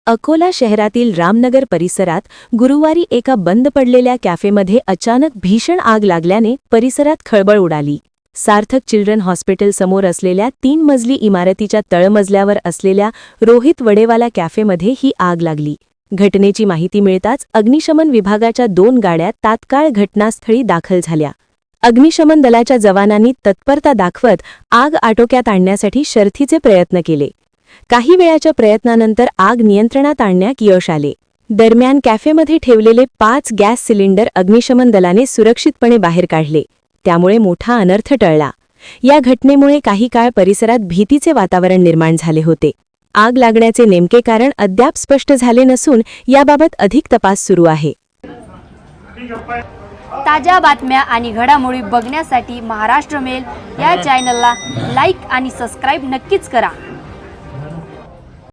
अकोला शहरातील रामनगर परिसरात गुरुवारी एका बंद पडलेल्या कॅफेमध्ये अचानक भीषण आग लागल्याने परिसरात खळबळ उडाली। सार्थक चिल्ड्रन हॉस्पिटल समोर असलेल्या 3 मजली इमारतीच्या तळमजल्यावर असलेल्या रोहित वडेवाला कॅफेमध्ये ही आग लागली। घटनेची माहिती मिळताच अग्निशमन विभागाच्या 2 गाड्या तात्काळ घटनास्थळी दाखल झाल्या। अग्निशमन दलाच्या जवानांनी तत्परता दाखवत आग आटोक्यात आणण्यासाठी शर्थीचे प्रयत्न केले। काही वेळाच्या प्रयत्नानंतर आग नियंत्रणात आणण्यात यश आले। दरम्यान कॅफेमध्ये ठेवलेले 5 गॅस सिलेंडर अग्निशमन दलाने सुरक्षितपणे बाहेर काढले, त्यामुळे मोठा अनर्थ टळला। या घटनेमुळे काही काळ परिसरात भीतीचे वातावरण निर्माण झाले होते। आग लागण्याचे नेमके कारण अद्याप स्पष्ट झाले नसून याबाबत अधिक तपास सुरू आहे। ताज्या बातम्या आणि घडामोडी बघण्यासाठी महाराष्ट्र मेल या चॅनलला लाईक आणि सबस्क्राईब नक्कीच करा।